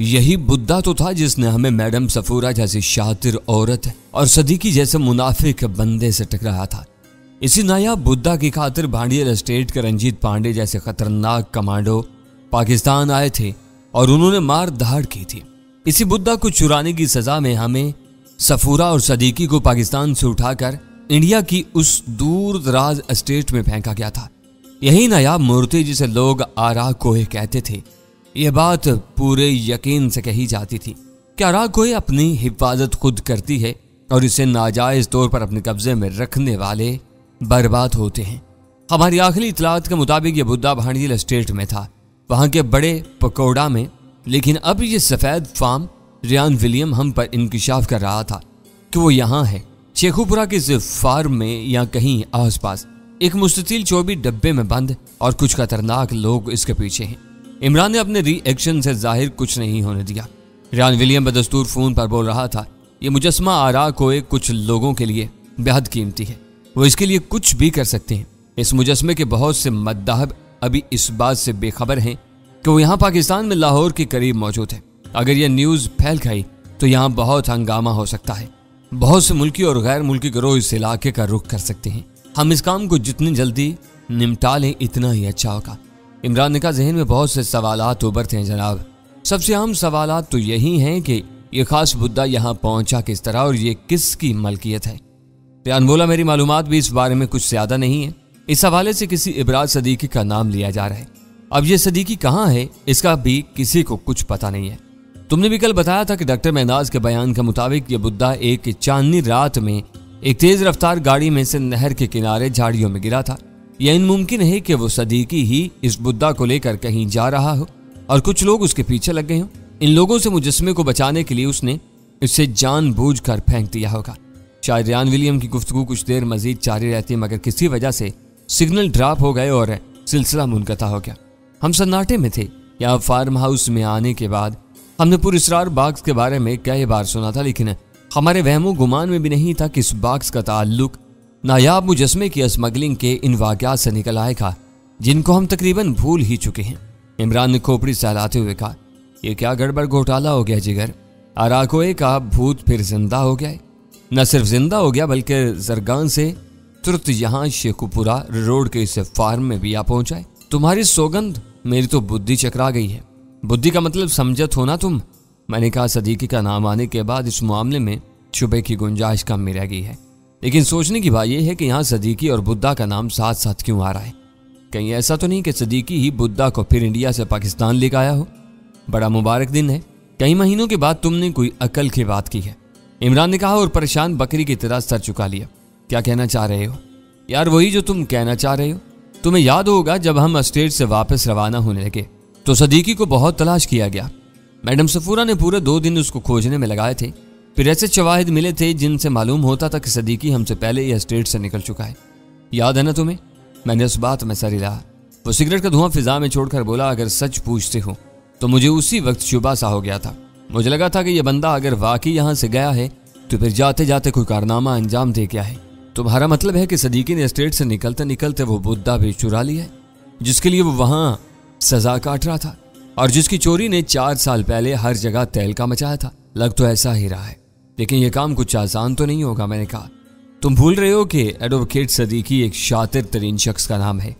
यही बुद्धा तो था जिसने हमें मैडम सफूरा जैसी शातिर औरत और सदीकी जैसे मुनाफिक बंदे से टकराया था। इसी नायाब बुद्धा की खातिर भांडियल एस्टेट के रंजीत पांडे जैसे खतरनाक कमांडो पाकिस्तान आए थे और उन्होंने मार धाड़ की थी। इसी बुद्धा को चुराने की सजा में हमें सफूरा और सदीकी को पाकिस्तान से उठाकर इंडिया की उस दूर दराज एस्टेट में फेंका गया था। यही नायाब मूर्ति जिसे लोग आरा कोहे कहते थे। यह बात पूरे यकीन से कही जाती थी कि आरा कोहे अपनी हिफाजत खुद करती है और इसे नाजायज तौर पर अपने कब्जे में रखने वाले बर्बाद होते हैं। हमारी आखिरी इतलात के मुताबिक यह बुद्धा भांडियल एस्टेट में था, वहां के बड़े पकौड़ा में। लेकिन अब ये सफेद फार्म रियान विलियम हम पर इंकिशाफ कर रहा था कि वो यहाँ है, शेखुपुरा के इस फार्म में या कहीं आसपास, एक मुस्ततिल 24 डब्बे में बंद, और कुछ खतरनाक लोग इसके पीछे हैं। इमरान ने अपने रिएक्शन से जाहिर कुछ नहीं होने दिया। रियान विलियम बदस्तूर फोन पर बोल रहा था, ये मुजस्मा आरा कोहे कुछ लोगों के लिए बेहद कीमती है, वो इसके लिए कुछ भी कर सकते हैं। इस मुजस्मे के बहुत से मद्दाहब अभी इस बात से बेखबर हैं कि वो यहाँ पाकिस्तान में लाहौर के करीब मौजूद है। अगर यह न्यूज़ फैल गई तो यहाँ बहुत हंगामा हो सकता है। बहुत से मुल्की और गैर मुल्की गिरोह इस इलाके का रुख कर सकते हैं। हम इस काम को जितनी जल्दी निपटा लें इतना ही अच्छा होगा। इमरान ने कहा, जहन में बहुत से सवालात उभरते हैं जनाब। सबसे अहम सवालात तो यही हैं कि ये खास बुद्धा यहाँ पहुंचा किस तरह और ये किसकी मलकियत है। रियान बोला, मेरी मालूमात भी इस बारे में कुछ ज्यादा नहीं है। इस हवाले से किसी इब्राज सदीकी का नाम लिया जा रहा है। अब ये सदीकी कहाँ है इसका भी किसी को कुछ पता नहीं है। तुमने भी कल बताया था कि डॉक्टर महनाज के बयान के मुताबिक ये बुद्धा एक चांदनी रात में एक तेज रफ्तार गाड़ी में से नहर के किनारे झाड़ियों में गिरा था। यह मुमकिन है कि वो सदीकी ही इस बुद्धा को लेकर कहीं जा रहा हो और कुछ लोग उसके पीछे लग गए हों। इन लोगों से मुजस्मे को बचाने के लिए उसने इसे जानबूझकर फेंक दिया होगा। शायद रियान विलियम की गुफ्तगू कुछ देर मजीद जारी रहती, मगर किसी वजह से सिग्नल ड्रॉप हो गए और सिलसिला मुनक़ता हो गया। हम सन्नाटे में थे। यहाँ फार्म हाउस में आने के बाद हमने पुरस्रार बाग्स के बारे में कई बार सुना था, लेकिन हमारे वहमो गुमान में भी नहीं था कि इस बाग्स का ताल्लुक नायाब मुजस्मे की स्मगलिंग के इन वाक़यात से निकल आएगा जिनको हम तकरीबन भूल ही चुके हैं। इमरान ने खोपड़ी सहलाते हुए कहा, यह क्या गड़बड़ घोटाला हो गया जिगर? आरा कोहे का भूत फिर जिंदा हो गया है। न सिर्फ जिंदा हो गया बल्कि जरगान से तुरंत यहाँ शेखुपुरा रोड के इस फार्म में भी आ पहुंचा है। तुम्हारी सौगंध, मेरी तो बुद्धि चकरा गई है। बुद्धि का मतलब समझत हो ना तुम? मैंने कहा, सदीकी का नाम आने के बाद इस मामले में शुबे की गुंजाइश कम में रह गई है। लेकिन सोचने की बात यह है कि यहाँ सदीकी और बुद्धा का नाम साथ साथ क्यों आ रहा है? कहीं ऐसा तो नहीं कि सदीकी ही बुद्धा को फिर इंडिया से पाकिस्तान लेकर आया हो? बड़ा मुबारक दिन है। कई महीनों के बाद तुमने कोई अकल की बात की है। इमरान ने कहा और परेशान बकरी की तरह सर झुका लिया। क्या कहना चाह रहे हो? यार वही जो तुम कहना चाह रहे हो। तुम्हें याद होगा जब हम एस्टेट से वापस रवाना होने लगे तो सदीकी को बहुत तलाश किया गया। मैडम सफूरा ने पूरे 2 दिन उसको खोजने में लगाए थे। फिर ऐसे शवाहिद मिले थे जिनसे मालूम होता था कि सदीकी हमसे पहले ही एस्टेट से निकल चुका है। याद है ना तुम्हें? मैंने उस बात में सर हिलाया। वो सिगरेट का धुआं फिजा में छोड़कर बोला, अगर सच पूछते हो तो मुझे उसी वक्त शुबा सा हो गया था। मुझे लगा था कि यह बंदा अगर वाकई यहाँ से गया है तो फिर जाते जाते कोई कारनामा अंजाम दे गया है। तुम्हारा मतलब है कि सदीकी ने एस्टेट से निकलते निकलते वो बुद्धा भी चुरा लिया है जिसके लिए वो वहां सजा काट रहा था और जिसकी चोरी ने 4 साल पहले हर जगह तहलका मचाया था। लग तो ऐसा ही रहा है, लेकिन यह काम कुछ आसान तो नहीं होगा। मैंने कहा, तुम भूल रहे हो कि एडवोकेट सदीकी एक शातिर तरीन शख्स का नाम है।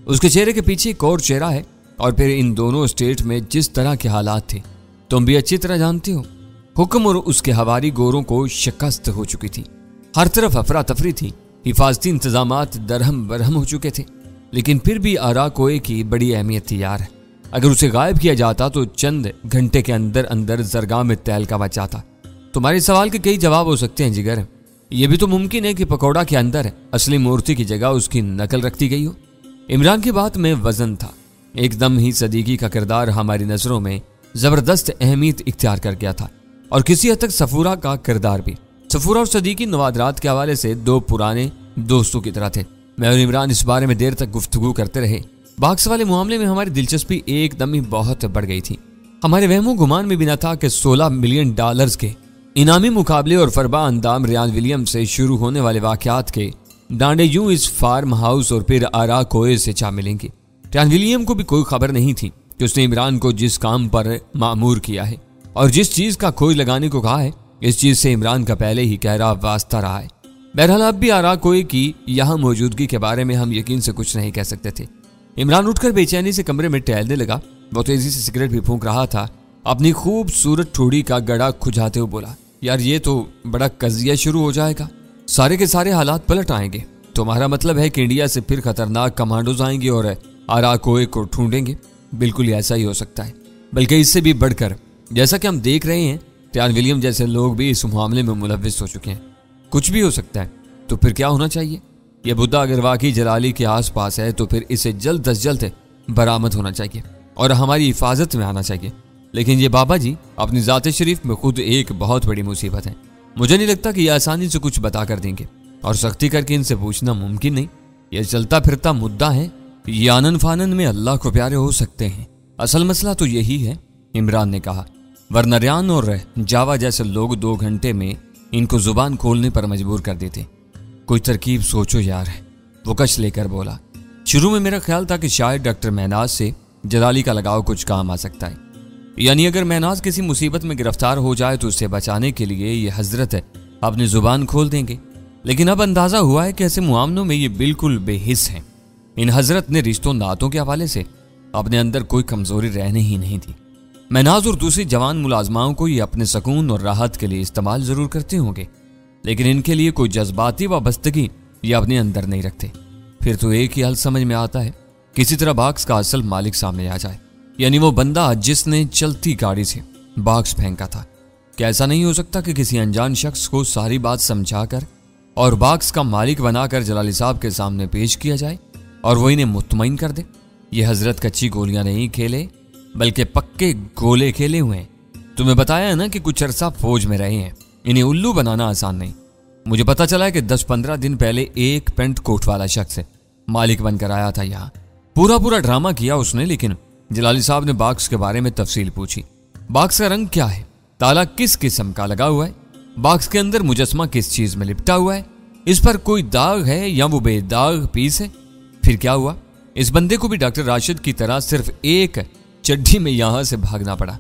उसके चेहरे के पीछे एक और चेहरा है। और फिर इन दोनों स्टेट में जिस तरह के हालात थे तुम भी अच्छी तरह जानते हो। हुक्म और उसके हवारी गोरों को शिकस्त हो चुकी थी। हर तरफ अफरा तफरी थी। हिफाजती इंतजामात दरहम बरहम हो चुके थे। लेकिन फिर भी आरा कोहे की बड़ी अहमियत थी यार। अगर उसे गायब किया जाता तो चंद घंटे के अंदर अंदर जरगाह में तहलका मच जाता। तुम्हारे सवाल के कई जवाब हो सकते हैं जिगर। यह भी तो मुमकिन है कि पकौड़ा के अंदर असली मूर्ति की जगह उसकी नकल रख दी गई हो। इमरान की बात में वजन था। एकदम ही सदीकी का किरदार हमारी नजरों में जबरदस्त अहमियत इख्तियार कर गया था और किसी हद तक सफूरा का किरदार भी। सफूरा और सदीकी नवादरात के हवाले से 2 पुराने दोस्तों की तरह थे। मैं और इमरान इस बारे में देर तक गुफ्तगू करते रहे। बाक्स वाले मामले में हमारी दिलचस्पी एकदम ही बहुत बढ़ गई थी। हमारे वहमो गुमान में भी न था कि $16 मिलियन के इनामी मुकाबले और फरबा अंदाम रियान विलियम से शुरू होने वाले वाकयात के डांडे यूं इस फार्म हाउस और फिर आरा कोहे से जा मिलेंगे। रियान विलियम को भी कोई खबर नहीं थी कि उसने इमरान को जिस काम पर मामूर किया है और जिस चीज का खोज लगाने को कहा है, इस चीज से इमरान का पहले ही गहरा वास्ता रहा है। बहरहाल अब भी आराकोए की यहाँ मौजूदगी के बारे में हम यकीन से कुछ नहीं कह सकते थे। इमरान उठकर बेचैनी से कमरे में टहलने लगा। वो तेजी से सिगरेट भी फूंक रहा था। अपनी खूबसूरत ठोड़ी का गड़ा खुजाते हुए बोला, यार ये तो बड़ा कजिया शुरू हो जाएगा। सारे के सारे हालात पलट आएंगे। तुम्हारा मतलब है कि इंडिया से फिर खतरनाक कमांडोज आएंगे और आराकोए को ढूंढेंगे? बिल्कुल ऐसा ही हो सकता है, बल्कि इससे भी बढ़कर। जैसा कि हम देख रहे हैं, टियान विलियम जैसे लोग भी इस मामले में मुलव्विस हो चुके हैं। कुछ भी हो सकता है, तो फिर क्या होना चाहिए? यह बुद्धा अगर वाकई जलाली के आसपास है तो फिर इसे जल्द अज जल्द बरामद होना चाहिए और हमारी हिफाजत में आना चाहिए। लेकिन ये बाबा जी अपनी ज़ात शरीफ में खुद एक बहुत बड़ी मुसीबत है। मुझे नहीं लगता कि ये आसानी से कुछ बता कर देंगे, और सख्ती करके इनसे पूछना मुमकिन नहीं। यह चलता फिरता मुद्दा है। ये आनन फानन में अल्लाह को प्यारे हो सकते हैं। असल मसला तो यही है, इमरान ने कहा, वरना रियान और जावा जैसे लोग 2 घंटे में इनको जुबान खोलने पर मजबूर कर देते। कोई तरकीब सोचो यार, वो कश लेकर बोला। शुरू में मेरा ख्याल था कि शायद डॉक्टर महनाज से जलाली का लगाव कुछ काम आ सकता है, यानी अगर महनाज किसी मुसीबत में गिरफ्तार हो जाए तो उससे बचाने के लिए ये हजरत अपनी जुबान खोल देंगे। लेकिन अब अंदाजा हुआ है कि ऐसे मामलों में ये बिल्कुल बेहिस हैं। इन हजरत ने रिश्तों नातों के हवाले से अपने अंदर कोई कमजोरी रहने ही नहीं दी। महनाज और दूसरी जवान मुलाजमाओं को ये अपने सुकून और राहत के लिए इस्तेमाल जरूर करते होंगे, लेकिन इनके लिए कोई जज्बाती वाबस्तगी ये अपने अंदर नहीं रखते। फिर तो एक ही हल समझ में आता है, किसी तरह बाक्स का असल मालिक सामने आ जाए, यानी वो बंदा जिसने चलती गाड़ी से बाक्स फेंका था। क्या ऐसा नहीं हो सकता कि किसी अनजान शख्स को सारी बात समझाकर और बाक्स का मालिक बनाकर जलाली साहब के सामने पेश किया जाए और वो इन्हें मुतमईन कर दे? ये हजरत कच्ची गोलियां नहीं खेले, बल्कि पक्के गोले खेले हुए हैं। तुम्हें बताया है ना कि कुछ अरसा फौज में रहे हैं, इन्हें उल्लू बनाना आसान नहीं। मुझे पता चला है कि 10-15 दिन पहले एक पेंट कोट वाला शख्स मालिक बनकर आया था यहाँ। पूरा ड्रामा किया उसने, लेकिन जलाली साहब ने बाक्स के बारे में तफसील पूछी। बाक्स का रंग क्या है, ताला किस किस्म का लगा हुआ है, बाक्स के अंदर मुजस्मा किस चीज में लिपटा हुआ है, इस पर कोई दाग है या वो बेदाग पीस है। फिर क्या हुआ? इस बंदे को भी डॉक्टर राशिद की तरह सिर्फ एक चड्ढी में यहां से भागना पड़ा।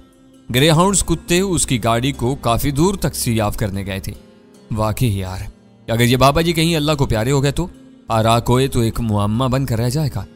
ग्रे हाउंड्स कुत्ते उसकी गाड़ी को काफी दूर तक सियाफ करने गए थे। वाकई यार, अगर ये बाबा जी कहीं अल्लाह को प्यारे हो गए तो आराकोए तो एक मुअम्मा बनकर रह जाएगा।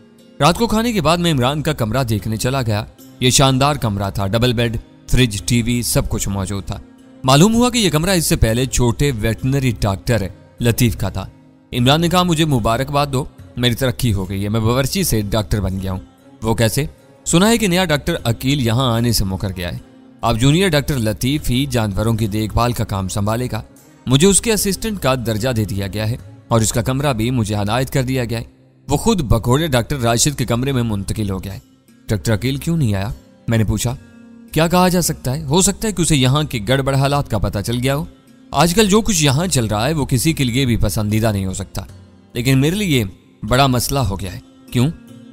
रात को खाने के बाद मैं इमरान का कमरा देखने चला गया। ये शानदार कमरा था, डबल बेड, फ्रिज, टीवी, सब कुछ मौजूद था। मालूम हुआ कि यह कमरा इससे पहले छोटे वेटनरी डॉक्टर लतीफ का था। इमरान ने कहा, मुझे मुबारकबाद दो, मेरी तरक्की हो गई है, मैं बावर्ची से डॉक्टर बन गया हूँ। वो कैसे? सुना है कि नया डॉक्टर अकील यहाँ आने से मुकर गया है। अब जूनियर डॉक्टर लतीफ ही जानवरों की देखभाल का काम संभालेगा। मुझे उसके असिस्टेंट का दर्जा दे दिया गया है और इसका कमरा भी मुझे अनायत कर दिया गया है। वो खुद बघोड़े डॉक्टर राशिद के कमरे में मुंतकिल हो गया है। डॉक्टर अकील क्यों नहीं आया? मैंने पूछा। क्या कहा जा सकता है, हो सकता है कि उसे यहाँ के गड़बड़ हालात का पता चल गया हो। आजकल जो कुछ यहाँ चल रहा है वो किसी के लिए भी पसंदीदा नहीं हो सकता, लेकिन मेरे लिए बड़ा मसला हो गया है। क्यों?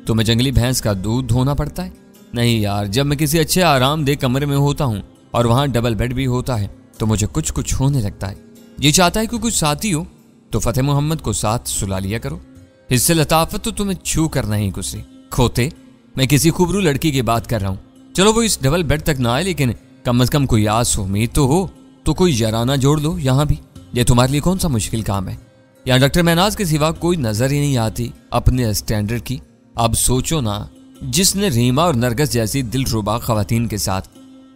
तुम्हें जंगली भैंस का दूध धोना पड़ता है? नहीं यार, जब मैं किसी अच्छे आरामदेह कमरे में होता हूँ और वहाँ डबल बेड भी होता है तो मुझे कुछ कुछ होने लगता है। ये चाहता है कि कुछ साथी हो तो फतेह मोहम्मद को साथ सुला लिया करो। हिस्से लताफत तो तुम्हें छू करना ही गुजरी। खोते, मैं किसी खूबरू लड़की की बात कर रहा हूँ। चलो वो इस डबल बेड तक ना आए, लेकिन कम से कम कोई आस उम्मीद तो हो, तो कोई जराना जोड़ लो यहाँ भी। ये तुम्हारे लिए कौन सा मुश्किल काम है? यहाँ डॉक्टर महनाज के सिवा कोई नजर ही नहीं आती अपने स्टैंडर्ड की। अब सोचो ना, जिसने रीमा और नरगस जैसी दिलरुबा खवातीन के साथ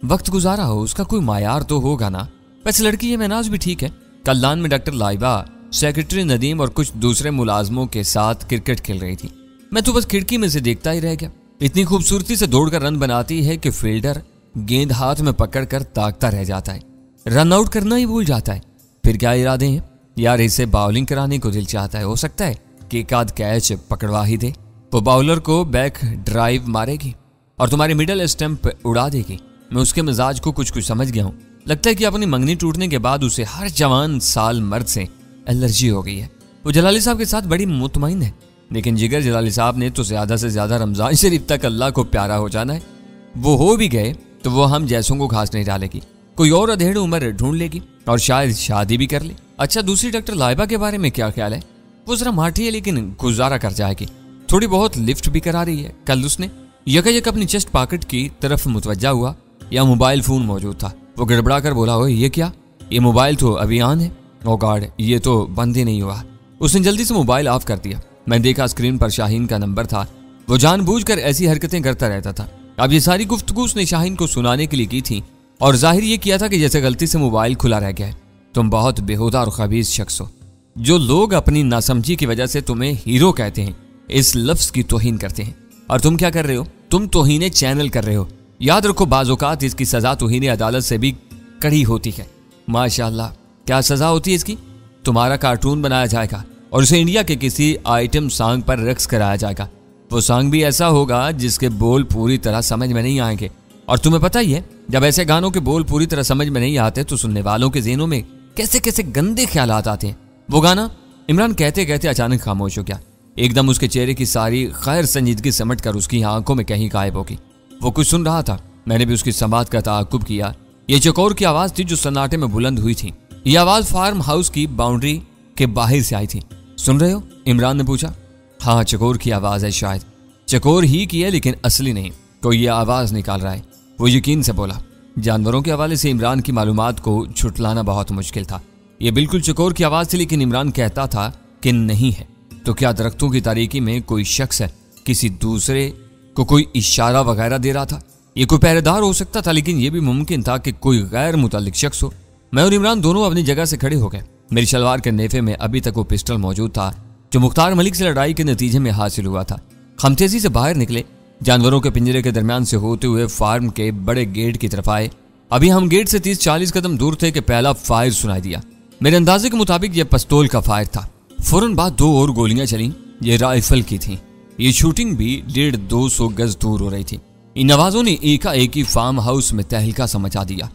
वक्त गुजारा हो, उसका कोई मायार तो होगा ना। वैसे लड़की ये महनाज भी ठीक है। कल्याण में डॉक्टर लाइबा, सेक्रेटरी नदीम और कुछ दूसरे मुलाजमों के साथ क्रिकेट खेल रही थी। मैं तो बस खिड़की में से देखता ही रह गया। इतनी खूबसूरती से दौड़कर रन बनाती है कि फील्डर गेंद हाथ में पकड़कर ताकता रह जाता है, रन आउट करना ही भूल जाता है। फिर क्या इरादे हैं? यार इसे बाउलिंग कराने को दिल चाहता है। हो सकता है कि एक आध कैच पकड़वा ही दे। वो बाउलर को बैक ड्राइव मारेगी और तुम्हारी मिडल स्टंप उड़ा देगी। मैं उसके मिजाज को कुछ समझ गया हूँ। लगता है कि अपनी मंगनी टूटने के बाद उसे हर जवान साल मर्द से एलर्जी हो गई है। वो जलाली साहब के साथ बड़ी मुतमईन है, लेकिन जिगर जलाली साहब ने तो ज्यादा से ज्यादा रमजान शरीफ तक अल्लाह को प्यारा हो जाना है। वो हो भी गए तो वो हम जैसों को घास नहीं डालेगी, कोई और अधेड़ उम्र ढूंढ लेगी और शायद शादी भी कर ले। अच्छा, दूसरी डॉक्टर लाइबा के बारे में क्या ख्याल है? वो जरा माठी है लेकिन गुजारा कर जाएगी। थोड़ी बहुत लिफ्ट भी करा रही है। कल उसने यकायक अपनी चेस्ट पॉकेट की तरफ मुतवज्जा हुआ या मोबाइल फोन मौजूद था। वो गड़बड़ा कर बोला, ओए ये क्या, ये मोबाइल तो अभी ऑन है। ओ गॉड, ये तो बंद ही नहीं हुआ। उसने जल्दी से मोबाइल ऑफ कर दिया। मैंने देखा स्क्रीन पर शाहीन का नंबर था। वो जानबूझकर ऐसी हरकतें करता रहता था। अब ये सारी गुफ्तगू उसने शाहीन को सुनाने के लिए की थी और जाहिर ये किया था कि जैसे गलती से मोबाइल खुला रह गया है। तुम बहुत बेहुदा और खबीज शख्स हो। जो लोग अपनी नासमझी की वजह से तुम्हें हीरो कहते हैं, इस लफ्ज की तौहीन करते हैं। और तुम क्या कर रहे हो? तुम तौहीन चैनल कर रहे हो। याद रखो, बाज़-औक़ात इसकी सजा तौहीन अदालत से भी कड़ी होती है। माशाअल्लाह, क्या सजा होती है इसकी? तुम्हारा कार्टून बनाया जाएगा और उसे इंडिया के किसी आइटम सॉन्ग पर रक्स कराया जाएगा। वो सॉन्ग भी ऐसा होगा जिसके बोल पूरी तरह समझ में नहीं आएंगे। और तुम्हें पता ही है, जब ऐसे गानों के बोल पूरी तरह समझ में नहीं आते तो सुनने वालों के ज़हनों में कैसे कैसे गंदे ख्यालात आते हैं। वो गाना इमरान कहते कहते अचानक खामोश हो गया। एकदम उसके चेहरे की सारी खैर संजीदगी समट कर उसकी आंखों में कहीं गायब होगी। वो कुछ सुन रहा था। मैंने भी उसकी समात का ताक़ुब किया। ये चकोर की आवाज़ थी जो सन्नाटे में बुलंद हुई थी। ये आवाज़ फार्म हाउस की बाउंड्री के बाहर से आई थी। सुन रहे हो? इमरान ने पूछा। हाँ, चकोर की आवाज़ है, शायद चकोर ही की है, लेकिन असली नहीं। कोई ये आवाज़ निकाल रहा है, वो यकीन से बोला। जानवरों के हवाले से इमरान की मालूमात को छुटलाना बहुत मुश्किल था। ये बिल्कुल चकोर की आवाज़ थी, लेकिन इमरान कहता था कि नहीं है। तो क्या दरख्तों की तारीकी में कोई शख्स है, किसी दूसरे को कोई इशारा वगैरह दे रहा था? ये कोई पहरेदार हो सकता था, लेकिन यह भी मुमकिन था कि कोई गैर मुतल्लिक शख्स हो। मैं और इमरान दोनों अपनी जगह से खड़े हो गए। मेरी शलवार के नेफे में अभी तक वो पिस्टल मौजूद था जो मुख्तार मलिक से लड़ाई के नतीजे में हासिल हुआ था। हम तेजी से बाहर निकले, जानवरों के पिंजरे के दरमियान से होते हुए फार्म के बड़े गेट की तरफ आए। अभी हम गेट से 30-40 कदम दूर थे कि पहला फायर सुनाई दिया। मेरे अंदाजे के मुताबिक यह पिस्तौल का फायर था। फौरन बाद 2 और गोलियां चली। ये राइफल की थी। ये शूटिंग भी 150-200 गज दूर हो रही थी। इन आवाजों ने एकाएक ही फार्म हाउस में तहलका सा मचा दिया।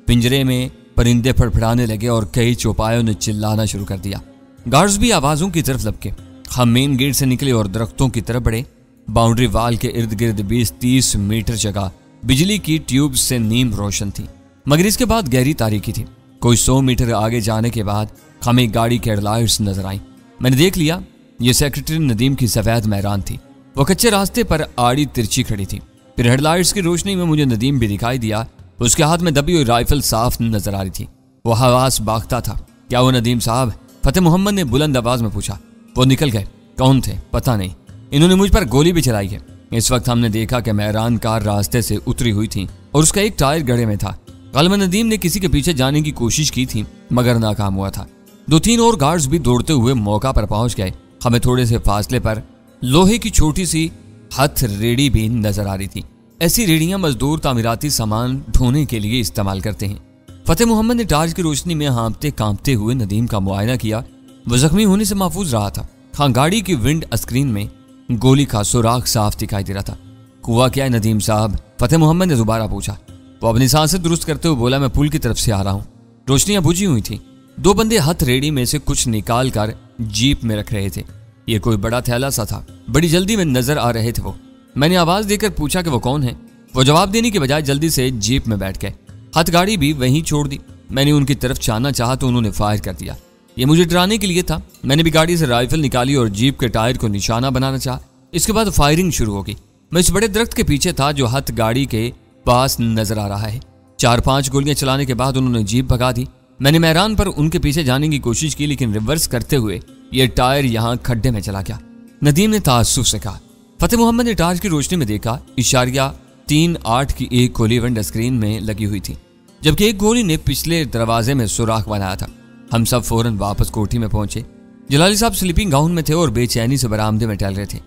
पिंजरे में परिंदे फड़फड़ाने लगे और कई चौपायों ने चिल्लाना शुरू कर दिया। गार्ड्स भी आवाजों की तरफ लपके। हम मेन गेट से निकले और दरख्तों की तरफ बढ़े। बाउंड्री वाल के इर्द गिर्द 20-30 मीटर जगह बिजली की ट्यूब से नीम रोशन थी, मगर इसके बाद गहरी तारीकी थी। कोई 100 मीटर आगे जाने के बाद हमें गाड़ी के हेडलाइट्स नजर आई। मैंने देख लिया, ये सेक्रेटरी नदीम की सफेद मैरान थी। वो कच्चे रास्ते पर आड़ी तिरछी खड़ी थी। फिर हेडलाइट्स की रोशनी में मुझे नदीम भी दिखाई दिया। उसके हाथ में दबी हुई राइफल साफ नजर आ रही थी। वो हवास बागता था। क्या वो नदीम साहब? फतेह मोहम्मद ने बुलंद आवाज में पूछा। वो निकल गए। कौन थे? पता नहीं। इन्होंने मुझ पर गोली भी चलाई है। इस वक्त हमने देखा कि मैरान कार रास्ते से उतरी हुई थी और उसका एक टायर गड्ढे में था। गलबन नदीम ने किसी के पीछे जाने की कोशिश की थी, मगर नाकाम हुआ था। 2-3 और गार्ड्स भी दौड़ते हुए मौका पर पहुंच गए। हमें थोड़े से फासले पर लोहे की छोटी सी हथ रेडी भी नजर आ रही थी। ऐसी रेडियां मजदूर तामीराती सामान ढोने के लिए इस्तेमाल करते हैं। फतेह मोहम्मद ने टार्च की रोशनी में हाँपते कांपते हुए नदीम का मुआयना किया। वो जख्मी होने से महफूज रहा था। हाँ, गाड़ी की विंड स्क्रीन में गोली का सुराख साफ दिखाई दे रहा था। हुआ क्या है नदीम साहब? फतेह मोहम्मद ने दोबारा पूछा। वो अपनी सांसें दुरुस्त करते हुए बोला, मैं पुल की तरफ से आ रहा हूँ। रोशनियां बुझी हुई थी। 2 बंदे हथ रेडी में से कुछ निकाल कर जीप में रख रहे थे। ये कोई बड़ा थैला सा था। बड़ी जल्दी में नजर आ रहे थे वो। मैंने आवाज देकर पूछा कि वो कौन है। वो जवाब देने के बजाय जल्दी से जीप में बैठ गए। हथ गाड़ी भी वहीं छोड़ दी। मैंने उनकी तरफ छाना चाहा तो उन्होंने फायर कर दिया। ये मुझे डराने के लिए था। मैंने भी गाड़ी से राइफल निकाली और जीप के टायर को निशाना बनाना चाहा। इसके बाद फायरिंग शुरू होगी। मैं इस बड़े दरख्त के पीछे था जो हथ गाड़ी के पास नजर आ रहा है। 4-5 गोलियां चलाने के बाद उन्होंने जीप भगा दी। मैंने मैरान पर उनके पीछे जाने की कोशिश की, लेकिन रिवर्स करते हुए ये टायर यहाँ खड्डे में चला गया। नदीम ने ताज्जुब से कहा। फतेह मोहम्मद ने टार्च की रोशनी में देखा, 3.8 की एक गोली विंड स्क्रीन में लगी हुई थी, जबकि एक गोली ने पिछले दरवाजे में सुराख बनाया था। हम सब फौरन वापस कोठी में पहुंचे। जलाली साहब स्लीपिंग गाउन में थे और बेचैनी से बरामदे में टहल रहे थे।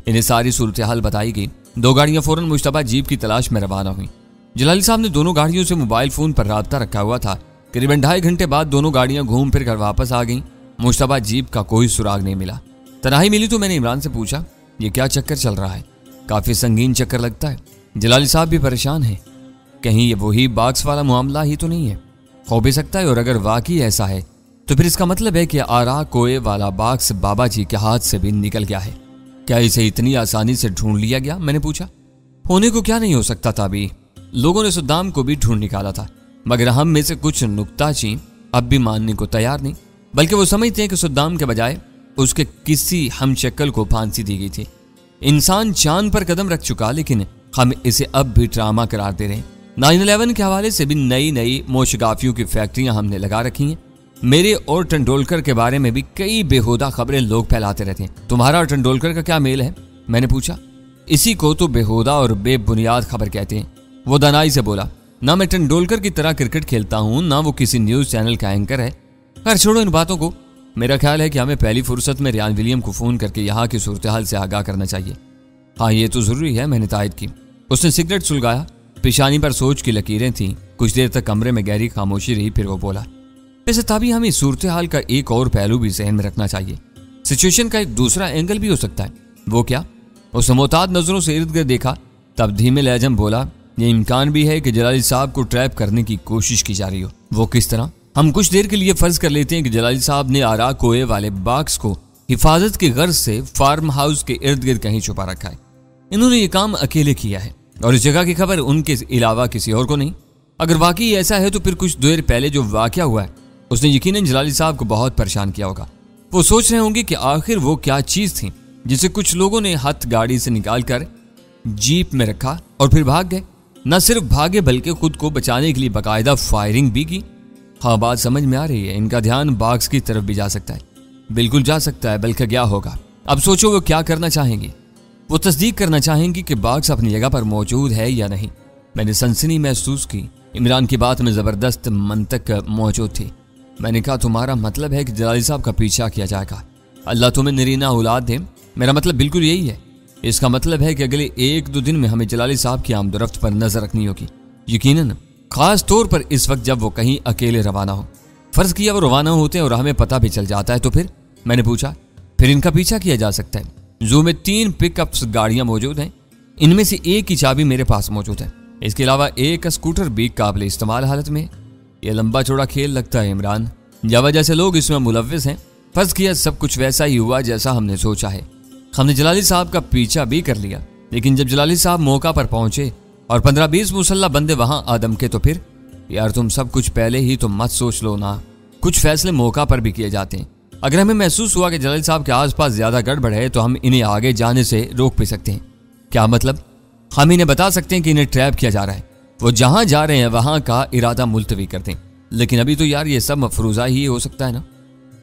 इन्हें सारी सूरत हाल बताई गई। 2 गाड़ियां फौरन मुश्तबा जीप की तलाश में रवाना हुई। जलाली साहब ने दोनों गाड़ियों से मोबाइल फोन पर राब्ता रखा हुआ था। करीबन 2.5 घंटे बाद दोनों गाड़ियां घूम फिर कर वापस आ गईं। मुश्तबा जीप का कोई सुराग नहीं मिला। तनाही मिली तो मैंने इमरान से पूछा, ये क्या चक्कर चल रहा है? काफी संगीन चक्कर लगता है। जलाली साहब भी परेशान है। कहीं ये वही बाक्स वाला मामला ही तो नहीं है? हो भी सकता है, और अगर वाकई ऐसा है तो फिर इसका मतलब है कि आरा कोए वाला बाक्स बाबा जी के हाथ से भी निकल गया है। क्या इसे इतनी आसानी से ढूंढ लिया गया? मैंने पूछा। होने को क्या नहीं हो सकता था। अभी लोगों ने सद्दाम को भी ढूंढ निकाला था, मगर हम में से कुछ नुक्ताचीन अब भी मानने को तैयार नहीं, बल्कि वो समझते हैं कि सद्दाम के बजाय उसके किसी हमशक्ल को फांसी दी गई थी। इंसान चांद पर कदम रख चुका, लेकिन हम इसे अब भी ड्रामा करार दे रहे हैं। 9/11 के हवाले से भी नई नई मोशगाफियों की फैक्ट्रियां हमने लगा रखी हैं। मेरे और टंडोलकर के बारे में भी कई बेहुदा खबरें लोग फैलाते रहते हैं। तुम्हारा और टंडोलकर का क्या मेल है? मैंने पूछा। इसी को तो बेहुदा और बेबुनियाद खबर कहते हैं, वो दनाई से बोला। ना मैं टंडोलकर की तरह क्रिकेट खेलता हूं, ना वो किसी न्यूज चैनल का एंकर है। खैर छोड़ो इन बातों को। मेरा ख्याल है कि हमें पहली फुर्सत में रियान विलियम को फोन करके यहाँ की सूरत हाल से आगाह करना चाहिए। हाँ ये तो जरूरी है, मैंने तायद की। उसने सिगरेट सुलगाया, पेशानी पर सोच की लकीरें थीं। कुछ देर तक कमरे में गहरी खामोशी रही, फिर वो बोला, वैसे तभी हमें सूरत हाल का एक और पहलू भी जहन में रखना चाहिए। सिचुएशन का एक दूसरा एंगल भी हो सकता है। वो क्या? उसने मोहताज नजरों से इर्द गिर्द देखा, तब धीमे लहजे में बोला, ये इम्कान भी है कि जलाली साहब को ट्रैप करने की कोशिश की जा रही हो। वो किस तरह? हम कुछ देर के लिए फर्ज कर लेते हैं कि जलाली साहब ने आरा कोए वाले बाक्स को हिफाजत की गर्ज से फार्म हाउस के इर्द गिर्द कहीं छुपा रखा है। इन्होंने ये काम अकेले किया है और इस जगह की खबर उनके अलावा किसी और को नहीं। अगर वाकई ऐसा है तो फिर कुछ देर पहले जो वाकया हुआ है उसने यकीनन जलाली साहब को बहुत परेशान किया होगा। वो सोच रहे होंगे कि आखिर वो क्या चीज थी जिसे कुछ लोगों ने हथ गाड़ी से निकालकर जीप में रखा और फिर भाग गए। न सिर्फ भागे बल्कि खुद को बचाने के लिए बाकायदा फायरिंग भी की। हाँ बात समझ में आ रही है। इनका ध्यान बाक्स की तरफ भी जा सकता है। बिल्कुल जा सकता है, बल्कि क्या होगा। अब सोचो वो क्या करना चाहेंगे। वो तस्दीक करना चाहेंगे कि बाक्स अपनी जगह पर मौजूद है या नहीं। मैंने सनसनी महसूस की। इमरान की बात में जबरदस्त मंतक मौजूद थी। मैंने कहा, तुम्हारा मतलब है कि जलाली साहब का पीछा किया जाएगा? अल्लाह तुम्हें नरीना औलाद दे। मेरा मतलब बिल्कुल यही है। इसका मतलब है कि अगले 1-2 दिन में हमें जलाली साहब की आमदोरफ्त पर नजर रखनी होगी। यकीनन खास तौर पर इस वक्त जब वो कहीं अकेले रवाना हो। फर्ज किया वो रवाना होते हैं और हमें पता भी चल जाता है तो फिर? मैंने पूछा। फिर इनका पीछा किया जा सकता है। जू में 3 पिकअप्स गाड़ियां मौजूद हैं। इनमें से एक की चाबी मेरे पास मौजूद है। इसके अलावा एक स्कूटर भी काबिल इस्तेमाल हालत में। यह लंबा चौड़ा खेल लगता है इमरान। जवजह से लोग इसमें मुलव्विस हैं। फर्ज किया सब कुछ वैसा ही हुआ जैसा हमने सोचा है। हमने जलाली साहब का पीछा भी कर लिया, लेकिन जब जलाली साहब मौका पर पहुंचे और 15-20 मुसल्ला बंदे वहां आदम के तो फिर? यार तुम सब कुछ पहले ही तो मत सोच लो ना। कुछ फैसले मौका पर भी किए जाते हैं। अगर हमें महसूस हुआ कि जलाली साहब के आसपास ज्यादा गड़बड़ है तो हम इन्हें आगे जाने से रोक भी सकते हैं। क्या मतलब? हम इन्हें बता सकते हैं कि इन्हें ट्रैप किया जा रहा है। वो जहां जा रहे हैं वहां का इरादा मुलतवी कर दें। लेकिन अभी तो यार ये सब मफरूजा ही हो सकता है ना।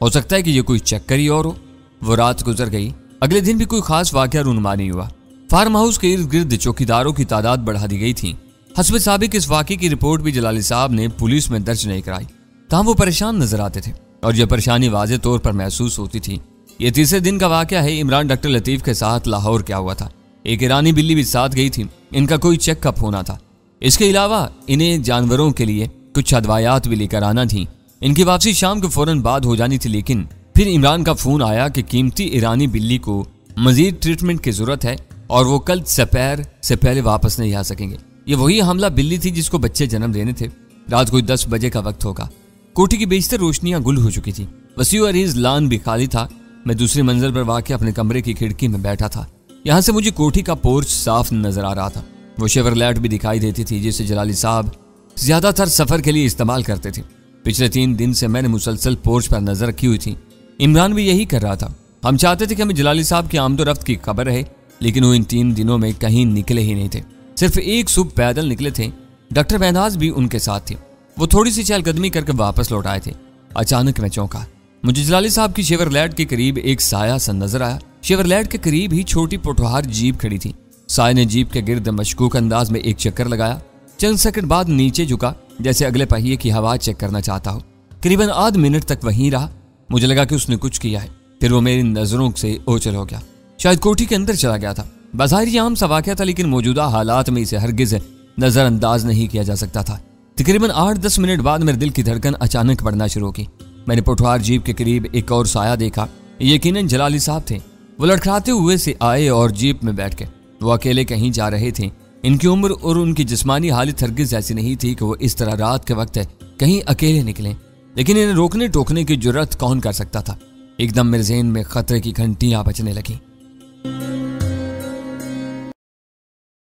हो सकता है कि ये कोई चक्कर ही और हो। वो रात गुजर गई। अगले दिन भी कोई खास वाकया रूनुमा नहीं हुआ। फार्म हाउस के इर्द गिर्द चौकीदारों की तादाद बढ़ा दी गई थी। हस्ब साबिक इस वाकये की रिपोर्ट भी जलाली साहब ने पुलिस में दर्ज नहीं कराई। तहाँ वो परेशान नजर आते थे और यह परेशानी वाज़े तौर पर महसूस होती थी। ये तीसरे दिन का वाकया है। इमरान डॉक्टर लतीफ के साथ लाहौर क्या हुआ था। एक ईरानी बिल्ली भी साथ गई थी। इनका कोई चेकअप होना था। इसके अलावा इन्हें जानवरों के लिए कुछ अदवायात भी लेकर आना थी। इनकी वापसी शाम के फौरन बाद हो जानी थी, लेकिन फिर इमरान का फोन आया कि कीमती ईरानी बिल्ली को मजीद ट्रीटमेंट की जरूरत है और वो कल सपैर से पहले वापस नहीं आ सकेंगे। ये वही हमला बिल्ली थी जिसको बच्चे जन्म देने थे। रात कोई 10 बजे का वक्त होगा। कोठी की बेशतर रोशनियां गुल हो चुकी थी। वसीउ अरीज लान भी खाली था। मैं दूसरी मंजिल पर वाक़ अपने कमरे की खिड़की में बैठा था। यहाँ से मुझे कोठी का पोर्च साफ नजर आ रहा था। वो शेवरलेट भी दिखाई देती थी जिसे जलाली साहब ज्यादातर सफर के लिए इस्तेमाल करते थे। पिछले 3 दिन से मैंने मुसलसल पोर्च पर नजर रखी हुई थी। इमरान भी यही कर रहा था। हम चाहते थे कि हमें जलाली साहब की आमदोरफ्त की खबर रहे, लेकिन वो इन 3 दिनों में कहीं निकले ही नहीं थे। सिर्फ एक सुबह पैदल निकले थे। डॉक्टर महनाज भी उनके साथ थी। वो थोड़ी सी चहलकदमी करके वापस लौट आए थे। अचानक मैं चौंका। मुझे जलाली साहब की शेवरलेट के करीब एक साया सा नजर आया। शेवरलेट के करीब ही छोटी पोठोहार जीप खड़ी थी। साय ने जीप के गिर्द मशकूक अंदाज में एक चक्कर लगाया। चंद सेकंड बाद नीचे झुका, जैसे अगले पहिए की हवा चेक करना चाहता हो। करीबन आध मिनट तक वहीं रहा। मुझे लगा कि उसने कुछ किया है। फिर वो मेरी नजरों से ओझल हो गया। शायद कोठी के अंदर चला गया था। बाज़ाहिर आम सा वाक़या था, लेकिन मौजूदा हालात में इसे हरगिज नजरअंदाज नहीं किया जा सकता था। तकरीबन 8-10 मिनट बाद मेरे दिल की धड़कन अचानक बढ़ना शुरू की। मैंने पोठवार जीप के करीब एक और साया देखा। यकीनन जलाली साहब थे। वो लड़खड़ाते हुए से आए और जीप में बैठ गए। वो अकेले कहीं जा रहे थे। इनकी उम्र और उनकी जिस्मानी हालत हरगिज ऐसी नहीं थी कि वो इस तरह रात के वक्त कहीं अकेले निकलें, लेकिन इन्हें रोकने टोकने की जुर्रत कौन कर सकता था। एकदम मेरे ज़हन में खतरे की घंटियां बजने लगी।